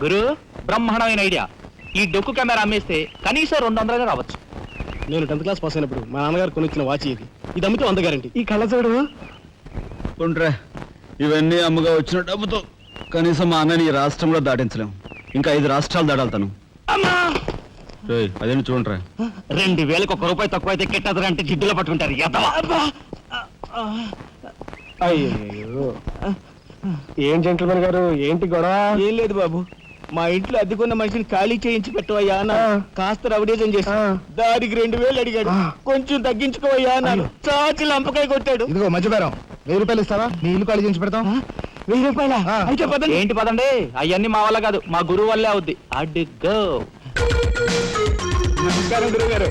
గురు బ్రహ్మాండమైన ఐడియా. ఈ డొక్కు కెమెరా అమ్మేస్తే కనీసం 200 రావచ్చు. నేను 10th క్లాస్ పాస్ అయినప్పుడు మా నాన్నగారు కొనిచ్చిన వాచ్ ఇది అమ్మితే 100 గ్యారంటీ. ఈ కళ్ళజోడు ఉంట్రా, ఇవన్నీ అమ్మగా వచ్చిన డబ్బుతో కనీసం మా అన్నని ఈ రాష్ట్రంలో దాటించలేం. ఇంకా 5 రాష్ట్రాలు దాడాలి తను. అదేమి చూడండిరా. 2000 1 రూపాయి తక్కువ అయితే కెట్టదురా అంటే జిడ్డులో పట్టుకుంటారు. అయ్యో, ఏం జెంట్లమెన్ గారు, ఏంటి గొడవ? ఏం లేదు బాబు, మా ఇంట్లో అద్దెకున్న మనిషిని ఖాళీ చేయించి పెట్టవయ్యా అన్న. కాస్త రవిడేజం చేసి దానికి 2000 అడిగాడు. కొంచెం తగ్గించుకోవయ్యా అన్నాను. చాచి లంపకాయ కొట్టాడు. ఇదిగో మధ్యపేరం 1000 రూపాయలు ఇస్తావా? నీ ఇల్లు ఖాళీ చేయించి పెడతాం. 1000 రూపాయల? అయితే పదండి. ఏంటి పదండి, అవన్నీ మా వల్ల కాదు, మా గురువు వల్లే అవుద్ది. అడ్డుగో. నమస్కారం గురువు గారు.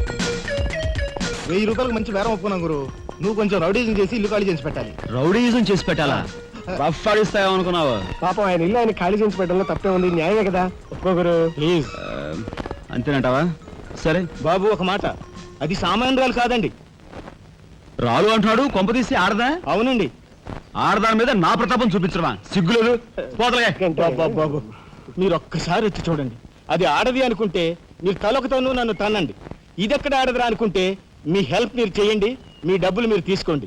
1000 రూపాయలకు మంచి బేరం ఒప్పుకున్నాం గురు. నువ్వు కొంచెం రౌడీజం చేసి ఇల్లు ఖాళీ చేసి పెట్టాలి. రౌడీజం చేసి పెట్టాలా? రఫ్ ఆడిస్తాయేమనుకున్నావా? పాపం ఆయన ఇల్లు ఆయన ఖాళీ చేసి పెట్టడంలో తప్పే ఉంది. న్యాయమే కదా. ఒప్పుకోగురు ప్లీజ్. అంతేనంటావా? సరే బాబు, ఒక మాట, అది సామాన్యురాలు కాదండి. రాలు అంటున్నాడు. కొంపదీసి ఆడదా? అవునండి. ఆడదాని మీద నా ప్రతాపం చూపించడమా? సిగ్గులేదు. పోతలే. బాబు, మీరు ఒక్కసారి వచ్చి చూడండి. అది ఆడది అనుకుంటే మీరు తలొకతోనూ నన్ను తన్నండి. ఇదెక్కడ ఆడదురా అనుకుంటే మీ హెల్ప్ మీరు చేయండి, మీ డబ్బులు మీరు తీసుకోండి.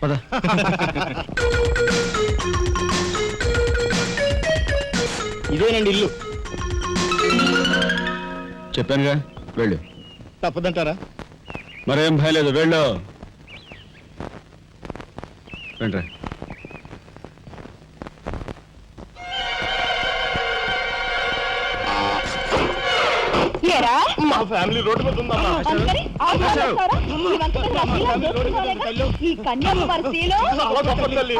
పద. ఇదేనండి ఇల్లు. చెప్పానుగా, వెళ్ళు. తప్పదంటారా? మరేం భయం లేదు, వెళ్ళు. వెంట్రా. మా ఫ్యామిలీ రోడ్డు మీద ఉందమ్మా. ఈ కన్యాకుమారిలో చాలా గొప్ప తల్లి.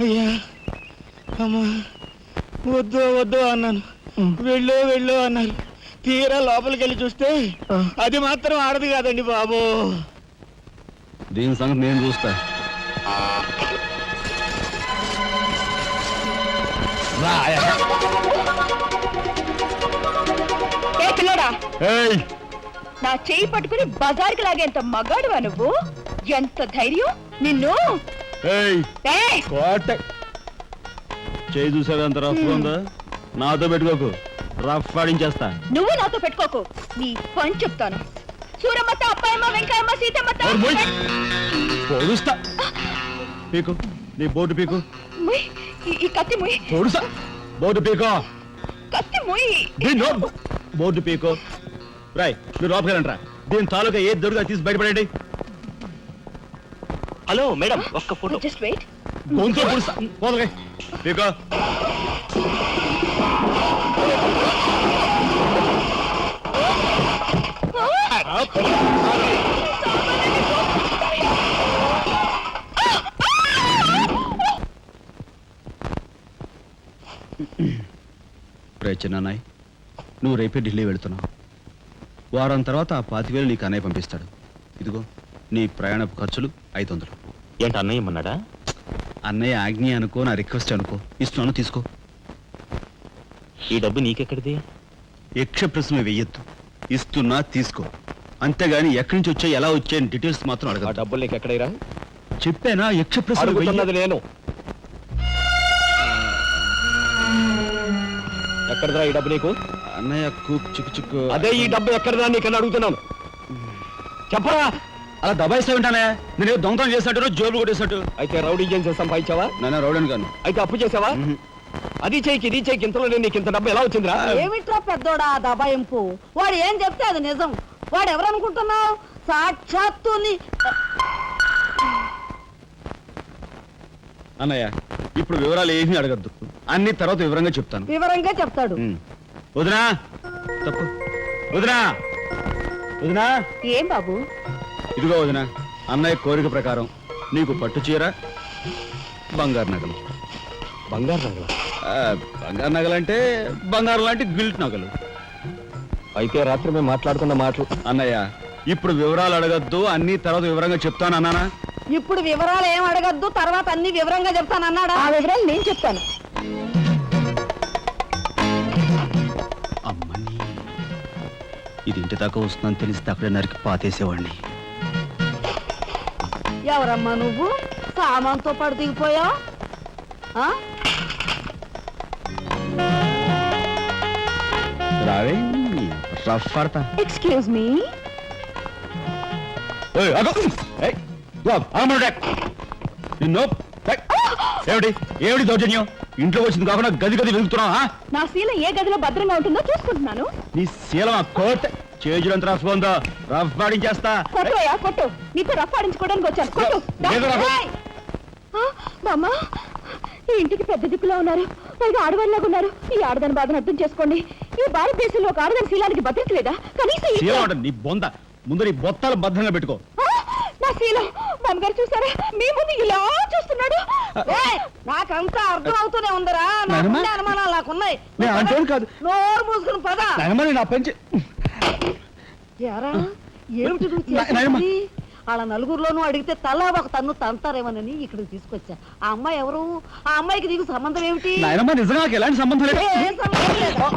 అయ్యా, అమ్మా, వద్దు వద్దు అన్నాను. వెళ్ళు వెళ్ళు అన్నారు. తీరా లోపలికి వెళ్ళి చూస్తే అది మాత్రం ఆడదు కాదండి బాబు. దీని సంగతి నేను చూస్తా. నా చెయ్యి పట్టుకుని బజార్కి లాగేంత మగాడువా నువ్వు? ఎంత ధైర్యం నిన్ను! చేయి చూసావు ఎంత రఫ్ ఉందా? నాతో పెట్టుకోకు, రఫ్ ఆడించేస్తా. నువ్వు నాతో పెట్టుకోకు, నీ పని చెప్తాను. సూరమ్మత, అప్పాయమ్మ, వెంకాయమ్మ, సీతమ్మత. పొడుస్తా. పీకు, నీ బోటు పీకు. ఈ కత్తి ముయ్. పొడుస్తా. బోటు పీకో. కత్తి ముయ్. బోర్డు పీకో. రాయ్, మీరు లోపకెళ్ళంట్రా. దీని తాలూకా ఏది దొరుకుతా తీసి బయటపడండి. హలో మేడం, ఒక్క ఫోటో. Just wait. గొంతు పొడుస్తా. పోదలే పీకో. చిన్నాయ్, నువ్వు రేపే ఢిల్లీ వెళుతున్నావు. వారం తర్వాత ఆ 25,000 నీకు అన్నయ్య పంపిస్తాడు. ఇదిగో నీ ప్రయాణపు ఖర్చులు 500. ఏంటి అన్నయ్య ఏమన్నాడా? అన్నయ్య ఆజ్ఞ అనుకో, నా రిక్వెస్ట్ అనుకో. ఇస్తున్నాను, తీసుకో. ఈ డబ్బు నీకెక్కడిది? యక్ష ప్రశ్న వెయ్యొద్దు. ఇస్తున్నా, తీసుకో. అంతేగాని ఎక్కడి నుంచి వచ్చాయి, ఎలా వచ్చాయని డీటెయిల్స్ మాత్రం అడగ. డబ్బులు నీకు ఎక్కడైరా? చెప్పానా? యక్ష ప్రశ్న నేను. ఎక్కడదా ఈ డబ్బు నీకు? అన్నయ్య చిక్కు చిక్కు. అదే ఈ డబ్బు ఎక్కడదా నీకన్నా అడుగుతున్నాను. చెప్పరా? అలా దబాయిస్తా ఉంటానే. నేను దొంగతనం చేసినట్టు, జోబులు కొట్టేసినట్టు. అయితే రౌడీ చేసి సంపాదించావా? నాన్న రౌడీని కాను. అయితే అప్పు చేసావా? అది చేయికి ఇది చేయికి ఇంతలో నీకు ఇంత డబ్బు ఎలా వచ్చిందిరా? ఏమిట్రా పెద్దోడా దబాయింపు? వాడు ఏం చెప్తే అది నిజం. వాడు ఎవరనుకుంటున్నావు? సాక్షాత్తు అన్నయ్య, ఇప్పుడు వివరాలు ఏమీ అడగద్దు. అన్ని తర్వాత వివరంగా చెప్తాను. వివరంగా చెప్తాడు. వదినా, తప్పు. వదినా, వదినా. ఏం బాబు? ఇదిగో వదినా, అన్నయ్య కోరిక ప్రకారం నీకు పట్టు చీర, బంగారు నగలు. బంగారు నగలు? బంగారు నగలంటే బంగారు లాంటి గిల్ట్ నగలు. అయితే రాత్రి మేము మాట్లాడుకున్న మాటలు. అన్నయ్య, ఇప్పుడు వివరాలు అడగద్దు, అన్ని తర్వాత వివరంగా చెప్తాను అన్నానా? ఇప్పుడు వివరాలు ఏం అడగద్దు, తర్వాత అన్ని వివరంగా చెప్తాను అన్నాడా? ఆ వివరాలు నేను చెప్తాను. అమ్మని, ఇది ఇంటి దాకా వస్తుందని తెలిస్తే అక్కడే నరికి పాతేసేవాడిని. ఎవరమ్మా నువ్వు? సామాన్తో పాటు దిగిపోయా రావే రఫ్ పడతా ఎక్స్క్యూజ్ మీ నిన్ను ఏమిటి ఏమిటి దౌర్జన్యం ఇంట్లో వచ్చింది కాకుండా గది గది వెతుకుతున్నావా నా శీలం ఏ గదిలో భద్రంగా ఉంటుందో చూసుకుంటున్నాను. నీ శీలం కోట్ చేజులంత రఫ్ ఉందో రఫ్ పాడించేస్తా కొట్టుయా కొట్టు, నీతో రఫ్ ఆడించుకోవడానికి వచ్చాను. కొట్టు. లేదు రఫ్. ఏయ్! బామ్మ, ఈ ఇంటికి పెద్ద దిక్కులో ఉన్నారు, పైగా ఆడవాళ్ళగా ఉన్నారు. ఈ ఆడదాని బాధను అర్థం చేసుకోండి. ఈ భారతదేశంలో ఒక ఆడదాని శీలానికి భద్రత లేదా? కనీసం ఈ- శీలం అంటే నీ బొంద ముందు నీ బొత్తాలు భద్రంగా పెట్టుకో. నా శీలం బామ్మగారు చూసారా, మీ ముందు ఇలా చూస్తున్నాడు. నాకంతా అర్థం అవుతూనే ఉందరా, నాకున్న అనుమానాలు నాకున్నాయి. నేను అంటోను కాదు. నోరు మూసుకుని పద. నాయనమ్మ నేను ఆ పని ఏరా, ఏమిటి నువ్వు నాయనమ్మ. చేసేది? వాళ్ళ నలుగురిలోనూ అడిగితే తలా ఒక తన్ను తంతారేమోనని ఇక్కడికి తీసుకొచ్చా. ఆ అమ్మాయి ఎవరు? ఆ అమ్మాయికి నీకు సంబంధం ఏమిటి? నాయనమ్మ నిజంగా నాకు ఎలాంటి సంబంధం లేదు. ఏం సంబంధం లేదా?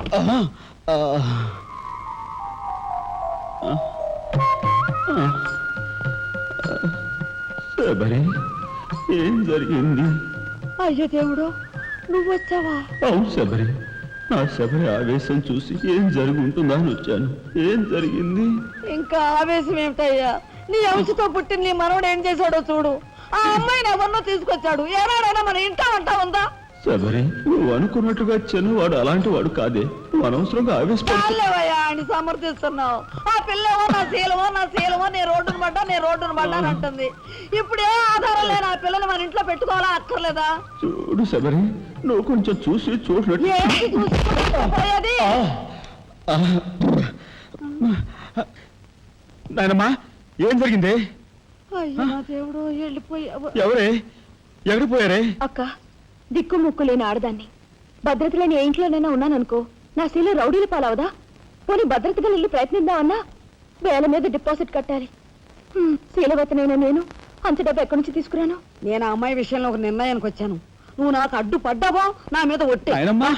శబరి ఏం జరిగింది? అయ్యో దేవుడు, నువ్వు వచ్చావా? అవును శబరి, నా శబరి ఆవేశం చూసి ఏం జరుగుంటుందా అని వచ్చాను. ఏం జరిగింది? ఇంకా ఆవేశం ఏమిటయ్యా? నీ అంశతో పుట్టిన నీ మనవడు ఏం చేశాడో చూడు. ఆ అమ్మాయిని ఎవరినో తీసుకొచ్చాడు. ఏనాడైనా మన ఇంటా అంటా ఉందా? శబరి, నువ్వు అనుకున్నట్టుగా చిన్నవాడు అలాంటి వాడు కాదే. నువ్వు అనవసరంగా ఆవేశపడు. చాలేవయ్యా అని సమర్థిస్తున్నావు. ఆ పిల్లేమో నా శీలమో నేను రోడ్డును పడ్డా అని అంటుంది. ఇప్పుడు ఏ ఆధారం లేని ఆ పిల్లని మన ఇంట్లో పెట్టుకోవాలా అక్కర్లేదా? చూడు శబరి, నువ్వు కొంచెం చూసి చూసినట్టు. ఏంటి చూసిపోయేది? నాయనమ్మా ఏం జరిగింది? అయ్యో నా దేవుడు, వెళ్ళిపోయావు. ఎవరే ఎక్కడికి పోయారే? అక్క, దిక్కు ముక్కు లేని ఆడదాన్ని, భద్రత లేని ఏ ఇంట్లోనైనా ఉన్నాననుకో, నా శీల రౌడీల పాలవదా? పోనీ భద్రతగా ఇల్లు ప్రయత్నిద్దామన్నా వేల మీద డిపాజిట్ కట్టాలి. శీలవతనైనా నేను అంత డబ్బు ఎక్కడి నుంచి తీసుకురాను? నేను ఆ అమ్మాయి విషయంలో ఒక నిర్ణయానికి వచ్చాను. నువ్వు నాకు అడ్డు పడ్డావో నా మీద ఒట్టి. నాయనమ్మా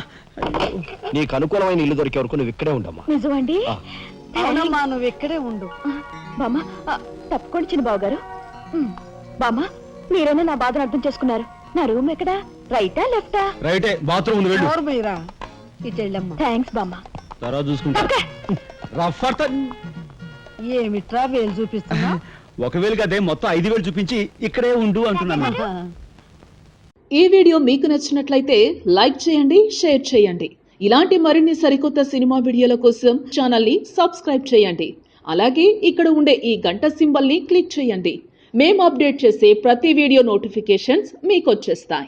నీకు అనుకూలమైన ఇల్లు దొరికే వరకు నువ్వు ఇక్కడే ఉండమ్మా. నిజమండి? అవునమ్మా, నువ్వు ఇక్కడే ఉండు. బామ్మ, తప్పుకోండి చిన్న బాబు గారు. బామ్మ, మీరైనా నా బాధను అర్థం చేసుకున్నారు. నా రూమ్ ఎక్కడా? రైటా లెఫ్టా? రైటే, బాత్రూమ్ ఉంది, వెళ్ళు. మీరా ఇటు వెళ్ళమ్మా. థ్యాంక్స్ బామ్మ. తర్వాత చూసుకుంటా. రఫ్ అడతా. ఏమిట్రా వేలు చూపిస్తున్నా? ఒకవేళ కదే మొత్తం 5,000 చూపించి ఇక్కడే ఉండు అంటున్నాను. ఈ వీడియో మీకు నచ్చినట్లయితే లైక్ చేయండి, షేర్ చేయండి. ఇలాంటి మరిన్ని సరికొత్త సినిమా వీడియోల కోసం ఛానల్ని సబ్స్క్రైబ్ చేయండి. అలాగే ఇక్కడ ఉండే ఈ గంట సింబల్ని క్లిక్ చేయండి. మేము అప్డేట్ చేసే ప్రతి వీడియో నోటిఫికేషన్స్ మీకు వచ్చేస్తాయి.